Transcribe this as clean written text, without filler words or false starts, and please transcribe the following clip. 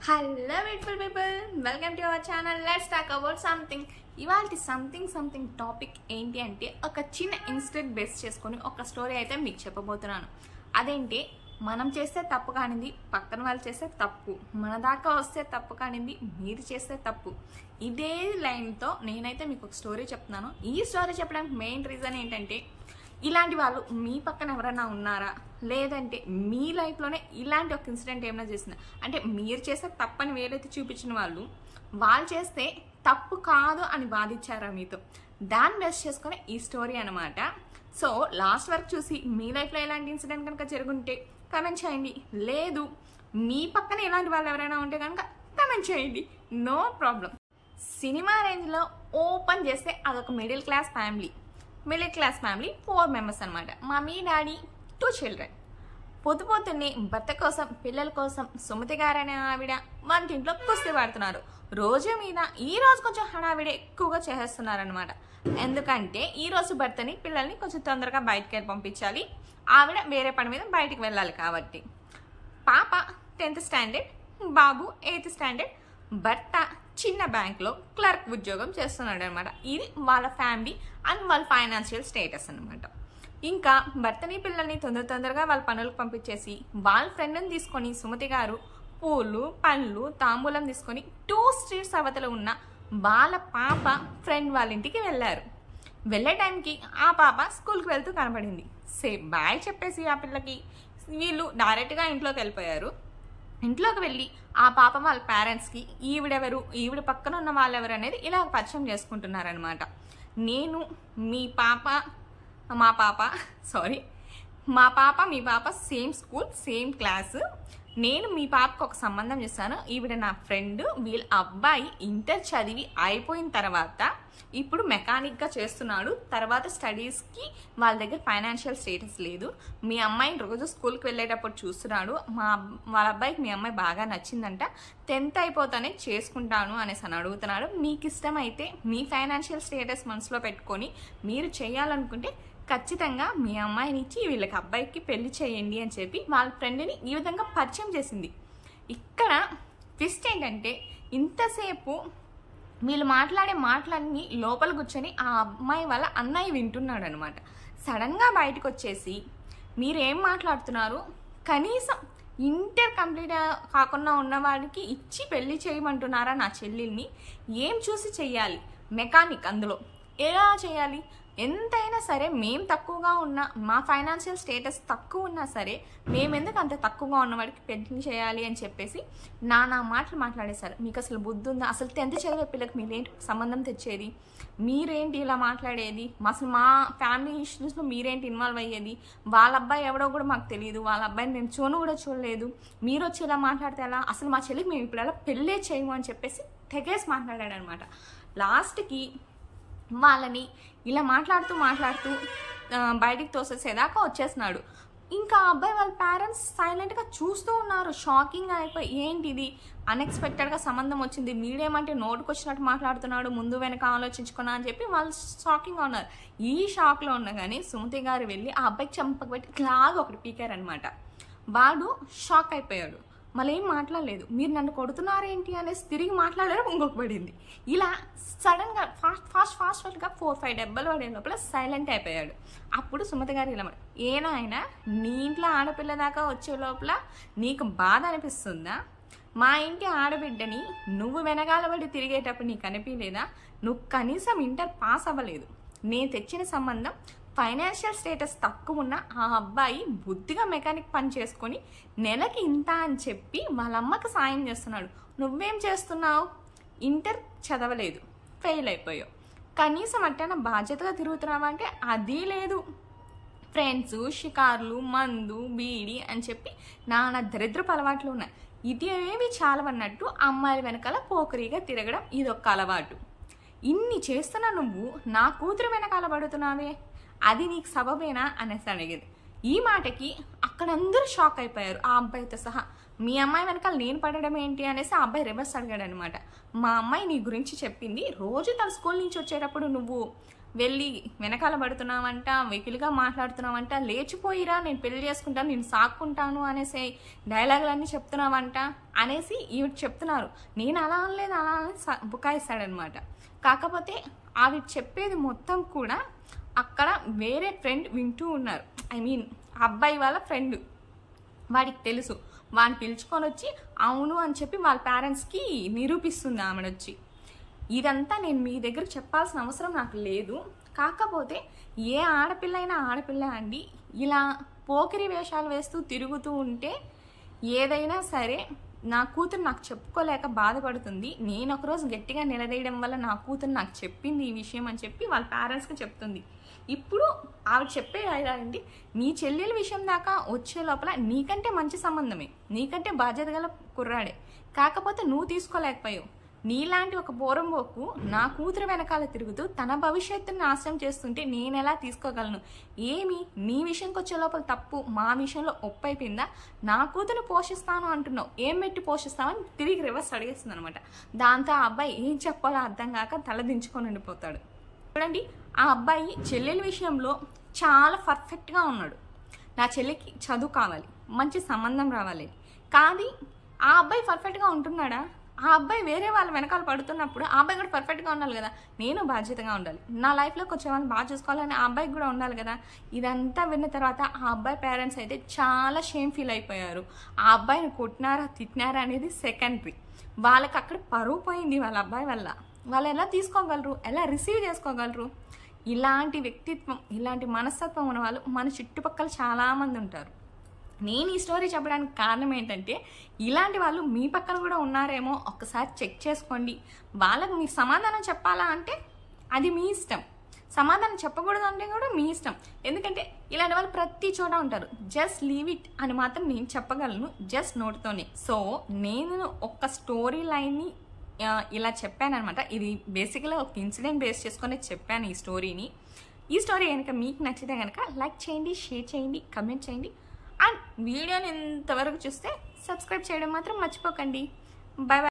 Hello beautiful people, welcome to our channel. Let's talk about something. ఇవాళ something topic ఏంటి అంటే ఒక చిన్న ఇన్సిడెంట్ బేస్ చేసుకొని ఒక స్టోరీ అయితే మీకు చెప్పబోతున్నాను. అదేంటి, మనం చేస్తే తప్పు కానిది పక్కన వాళ్ళు చేస్తే తప్పు, మన దాకా వస్తే తప్పు కానిది మీరు చేస్తే తప్పు. ఇదే లైన్తో నేనైతే మీకు ఒక స్టోరీ చెప్తున్నాను. ఈ స్టోరీ చెప్పడానికి మెయిన్ రీజన్ ఏంటంటే, ఇలాంటి వాళ్ళు మీ పక్కన ఎవరైనా ఉన్నారా, లేదంటే మీ లైఫ్లోనే ఇలాంటి ఒక ఇన్సిడెంట్ ఏమైనా చేసిందా, అంటే మీరు చేస్తే తప్పని వేలైతే చూపించిన వాళ్ళు చేస్తే తప్పు కాదు అని వాదించారా మీతో, దాన్ని బేస్ చేసుకుని ఈ స్టోరీ అనమాట. సో లాస్ట్ వరకు చూసి మీ లైఫ్లో ఇలాంటి ఇన్సిడెంట్ కనుక జరుగుంటే కమెంట్ చేయండి, లేదు మీ పక్కన ఇలాంటి వాళ్ళు ఎవరైనా ఉంటే కనుక కమెంట్ చేయండి, నో ప్రాబ్లం. సినిమా రేంజ్లో ఓపెన్ చేస్తే అదొక మిడిల్ క్లాస్ ఫ్యామిలీ 4 మెంబర్స్ అనమాట. Mummy, daddy, 2 children. పొద్దున్నే భర్త కోసం, పిల్లల కోసం సుమతి గారనే ఆవిడ వంటింట్లో కుస్తీ పడుతున్నారు. రోజు మీద ఈ రోజు కొంచెం హడావిడి ఎక్కువగా చేసేస్తున్నారనమాట. ఎందుకంటే ఈ రోజు భర్తని, పిల్లల్ని కొంచెం తొందరగా బయటకి వెళ్ళి పంపించాలి, ఆవిడ వేరే పని మీద బయటికి వెళ్ళాలి కాబట్టి. పాప 10th స్టాండర్డ్, బాబు 8th స్టాండర్డ్. భర్త చిన్న బ్యాంక్లో క్లర్క్ ఉద్యోగం చేస్తున్నాడు అనమాట. ఇది వాళ్ళ ఫ్యామిలీ అండ్ వాళ్ళ ఫైనాన్షియల్ స్టేటస్ అనమాట. ఇంకా భర్తని, పిల్లల్ని తొందరగా వాళ్ళ పనులకు పంపించేసి వాళ్ళ ఫ్రెండ్ని తీసుకొని సుమతి గారు పూలు, పళ్ళు, తాంబూలం తీసుకొని 2 స్ట్రీట్స్ అవతల ఉన్న వాళ్ళ పాప ఫ్రెండ్ వాళ్ళ ఇంటికి వెళ్ళారు. వెళ్ళే టైంకి ఆ పాప స్కూల్కి వెళ్తూ కనపడింది. సేమ్ బాయ్ చెప్పేసి ఆ పిల్లకి వీళ్ళు డైరెక్ట్గా ఇంట్లోకి వెళ్ళిపోయారు. ఇంట్లోకి వెళ్ళి ఆ పాప వాళ్ళ పేరెంట్స్కి ఈవిడెవరు, ఈవిడ పక్కన ఉన్న వాళ్ళెవరు అనేది ఇలా పరిచయం చేసుకుంటున్నారనమాట. నేను మీ పాప మా పాప మీ పాప సేమ్ స్కూల్, సేమ్ క్లాసు. నేను మీ పాపకు ఒక సంబంధం చేస్తాను, ఈవిడ నా ఫ్రెండ్. వీళ్ళ అబ్బాయి ఇంటర్ చదివి అయిపోయిన తర్వాత ఇప్పుడు మెకానిక్గా చేస్తున్నాడు. తర్వాత స్టడీస్కి వాళ్ళ దగ్గర ఫైనాన్షియల్ స్టేటస్ లేదు. మీ అమ్మాయిని రోజు స్కూల్కి వెళ్ళేటప్పుడు చూస్తున్నాడు. వాళ్ళ అబ్బాయికి మీ అమ్మాయి బాగా నచ్చిందంట, 10th అయిపోతానే చేసుకుంటాను అనేసి అని అడుగుతున్నాడు. మీకు ఇష్టమైతే మీ ఫైనాన్షియల్ స్టేటస్ మనసులో పెట్టుకొని మీరు చేయాలనుకుంటే ఖచ్చితంగా మీ అమ్మాయిని ఇచ్చి వీళ్ళకి అబ్బాయికి పెళ్లి చేయండి అని చెప్పి వాళ్ళ ఫ్రెండ్ని ఈ విధంగా పరిచయం చేసింది. ఇక్కడ ట్విస్ట్ ఏంటంటే, ఇంతసేపు వీళ్ళు మాట్లాడే మాటలన్నీ లోపల కూర్చొని ఆ అమ్మాయి వాళ్ళ అన్నయ్య వింటున్నాడు అనమాట. సడన్గా బయటకు వచ్చేసి మీరేం మాట్లాడుతున్నారు, కనీసం ఇంటర్ కంప్లీట్ కాకుండా ఉన్నవాడికి ఇచ్చి పెళ్లి చేయమంటున్నారా నా చెల్లెల్ని, ఏం చూసి చెయ్యాలి, మెకానిక్, అందులో ఎలా చేయాలి, ఎంతైనా సరే మేము తక్కువగా ఉన్నా, మా ఫైనాన్షియల్ స్టేటస్ తక్కువ ఉన్నా సరే మేమెందుకు అంత తక్కువగా ఉన్నవాడికి పెళ్లి చేయాలి అని చెప్పేసి నా మాటలు మాట్లాడేశారు. మీకు అసలు బుద్ధి ఉందా, అసలు 10th చదివే పిల్లకి మీరేంటి సంబంధం తెచ్చేది, మీరేంటి ఇలా మాట్లాడేది, అసలు మా ఫ్యామిలీ ఇష్యూస్లో మీరేంటి ఇన్వాల్వ్ అయ్యేది, వాళ్ళ అబ్బాయి ఎవడో కూడా మాకు తెలియదు, వాళ్ళ అబ్బాయిని మేము కూడా చూడలేదు, మీరు వచ్చి ఇలా మాట్లాడితే ఎలా, అసలు మా చెల్లికి మేము ఇప్పుడు ఎలా పెళ్ళే చేయము అని చెప్పేసి తెగేసి మాట్లాడాడు అనమాట. లాస్ట్కి వాళ్ళని ఇలా మాట్లాడుతూ బయటికి తోసేసేదాకా వచ్చేసినాడు. ఇంకా అబ్బాయి వాళ్ళ పేరెంట్స్ సైలెంట్గా చూస్తూ ఉన్నారు, షాకింగ్గా అయిపోయి ఏంటిది అన్ఎక్స్పెక్టెడ్గా సంబంధం వచ్చింది, మీడేమంటే నోటుకు వచ్చినట్టు మాట్లాడుతున్నాడు, ముందు వెనక ఆలోచించుకున్నా అని చెప్పి వాళ్ళు షాకింగ్గా ఉన్నారు. ఈ షాక్లో ఉన్నా కానీ సుమతి గారు వెళ్ళి ఆ అబ్బాయికి చంపకు పెట్టి ఇట్లాగా ఒకటి పీకారనమాట. వాడు షాక్ అయిపోయాడు, మళ్ళీ ఏం మాట్లాడలేదు. మీరు నన్ను కొడుతున్నారేంటి అనేసి తిరిగి మాట్లాడారు, ఇంకొక పడింది. ఇలా సడన్గా ఫాస్ట్గా 4-5 దెబ్బలు పడే లోపల సైలెంట్ అయిపోయాడు. అప్పుడు సుమతి గారు ఇలా, ఏనాయనా నీ ఇంట్లో ఆడపిల్ల దాకా వచ్చే లోపల నీకు బాధ అనిపిస్తుందా, మా ఇంటి ఆడబిడ్డని నువ్వు వెనకాలబడి తిరిగేటప్పుడు నీకు అనిపించలేదా, నువ్వు కనీసం ఇంటర్ పాస్ అవ్వలేదు, నేను తెచ్చిన సంబంధం ఫైనాన్షియల్ స్టేటస్ తక్కువ ఉన్న ఆ అబ్బాయి బుద్ధిగా మెకానిక్ పని చేసుకొని నెలకి ఇంత అని చెప్పి వాళ్ళ అమ్మకి సాయం చేస్తున్నాడు, నువ్వేం చేస్తున్నావు, ఇంటర్ చదవలేదు, ఫెయిల్ అయిపోయావు, కనీసం అట్టైనా బాధ్యతగా తిరుగుతున్నావా అంటే అది లేదు. ఫ్రెండ్స్, షికార్లు, మందు, బీడి అని చెప్పి నానా దరిద్రపు అలవాట్లు ఉన్నాయి. ఇది ఏవి చాలవన్నట్టు అమ్మాయిల వెనకాల పోకరీగా తిరగడం ఇదొక అలవాటు. ఇన్ని చేస్తున్నా నువ్వు నా కూతురు వెనకాల పడుతున్నావే, అది నీకు సబబేనా అనేసి అడిగేది. ఈ మాటకి అక్కడందరూ షాక్ అయిపోయారు, ఆ అబ్బాయితో సహా. మీ అమ్మాయి వెనకాల నేను పడడం ఏంటి అనేసి ఆ అబ్బాయి రివర్స్ అడిగాడు అనమాట. మా అమ్మాయి నీ గురించి చెప్పింది, రోజు తన స్కూల్ నుంచి వచ్చేటప్పుడు నువ్వు వెళ్ళి వెనకాల పడుతున్నావంట, వెకిలిగా మాట్లాడుతున్నావంట, లేచిపోయిరా నేను పెళ్లి చేసుకుంటాను, నేను సాక్కుంటాను అనేసి డైలాగులన్నీ చెప్తున్నావంట అనేసి ఈవిడ చెప్తున్నారు. నేను అలా అనలేదు, అలా అని బుకాయిస్తాడనమాట. కాకపోతే ఆవిడ చెప్పేది మొత్తం కూడా అక్కడ వేరే ఫ్రెండ్ వింటూ ఉన్నారు. ఐ మీన్ అబ్బాయి వాళ్ళ ఫ్రెండ్, వాడికి తెలుసు. వాడిని పిలుచుకొని వచ్చి అవును అని చెప్పి వాళ్ళ పేరెంట్స్కి నిరూపిస్తుంది ఆమెనొచ్చి. ఇదంతా నేను మీ దగ్గర చెప్పాల్సిన అవసరం నాకు లేదు. కాకపోతే ఏ ఆడపిల్ల అయినా ఆడపిల్ల అండి, ఇలా పోకిరి వేషాలు వేస్తూ తిరుగుతూ ఉంటే ఏదైనా సరే నా కూతురు నాకు చెప్పుకోలేక బాధపడుతుంది. నేను ఒకరోజు గట్టిగా నిలదీయడం వల్ల నా కూతురు నాకు చెప్పింది ఈ విషయం అని చెప్పి వాళ్ళ పేరెంట్స్కి చెప్తుంది. ఇప్పుడు ఆవిడ చెప్పే అండి, నీ చెల్లెల విషయం దాకా వచ్చే లోపల నీకంటే మంచి సంబంధమే, నీకంటే బాధ్యత గల కుర్రాడే, కాకపోతే నువ్వు తీసుకోలేకపోయావు. నీలాంటి ఒక బోరంబోకు నా కూతురు వెనకాల తిరుగుతూ తన భవిష్యత్తుని నాశనం చేస్తుంటే నేను ఎలా తీసుకోగలను? ఏమి నీ విషయంకి వచ్చే లోపల తప్పు మా విషయంలో ఒప్పైపోయిందా? నా కూతురుని పోషిస్తాను అంటున్నావు, ఏం పెట్టి పోషిస్తావని తిరిగి రివర్స్ అడిగేస్తుంది అనమాట. దాంతో ఆ అబ్బాయి ఏం చెప్పాలో అర్థం కాక తలదించుకొని ఉండిపోతాడు. చూడండి, ఆ అబ్బాయి చెల్లెల విషయంలో చాలా పర్ఫెక్ట్గా ఉన్నాడు. నా చెల్లికి చదువు కావాలి, మంచి సంబంధం రావాలి. కానీ ఆ అబ్బాయి పర్ఫెక్ట్గా ఉంటున్నాడా? ఆ అబ్బాయి వేరే వాళ్ళ వెనకాల పడుతున్నప్పుడు ఆ అబ్బాయి కూడా పర్ఫెక్ట్గా ఉండాలి కదా. నేను బాధ్యతగా ఉండాలి, నా లైఫ్లోకి వచ్చే వాళ్ళని బాగా చూసుకోవాలని ఆ అబ్బాయికి కూడా ఉండాలి కదా. ఇదంతా విన్న తర్వాత ఆ అబ్బాయి పేరెంట్స్ అయితే చాలా షేమ్ ఫీల్ అయిపోయారు. ఆ అబ్బాయిని కొట్టినారా తిట్టినారా అనేది సెకండరీ. వాళ్ళకి అక్కడ పరువు పోయింది వాళ్ళ అబ్బాయి వల్ల. వాళ్ళు ఎలా తీసుకోగలరు, ఎలా రిసీవ్ చేసుకోగలరు? ఇలాంటి వ్యక్తిత్వం, ఇలాంటి మనస్తత్వం ఉన్న వాళ్ళు మన చుట్టుపక్కల చాలామంది ఉంటారు. నేను ఈ స్టోరీ చెప్పడానికి కారణం ఏంటంటే ఇలాంటి వాళ్ళు మీ పక్కన కూడా ఉన్నారేమో ఒక్కసారి చెక్ చేసుకోండి. వాళ్ళకు మీరు సమాధానం చెప్పాలా అంటే అది మీ ఇష్టం, సమాధానం చెప్పకూడదు అంటే కూడా మీ ఇష్టం. ఎందుకంటే ఇలాంటి వాళ్ళు ప్రతి చోట ఉంటారు. జస్ట్ లీవ్ ఇట్ అని మాత్రం నేను చెప్పగలను, జస్ట్ నోట్తోనే. సో నేను ఒక స్టోరీ లైన్ని ఇలా చెప్పాను అనమాట. ఇది బేసిక్గా ఒక ఇన్సిడెంట్ బేస్ చేసుకొని చెప్పాను ఈ స్టోరీని. ఈ స్టోరీ కనుక మీకు నచ్చితే కనుక లైక్ చేయండి, షేర్ చేయండి, కమెంట్ చేయండి. అండ్ వీడియోని ఇంతవరకు చూస్తే సబ్స్క్రైబ్ చేయడం మాత్రం మర్చిపోకండి. Bye bye.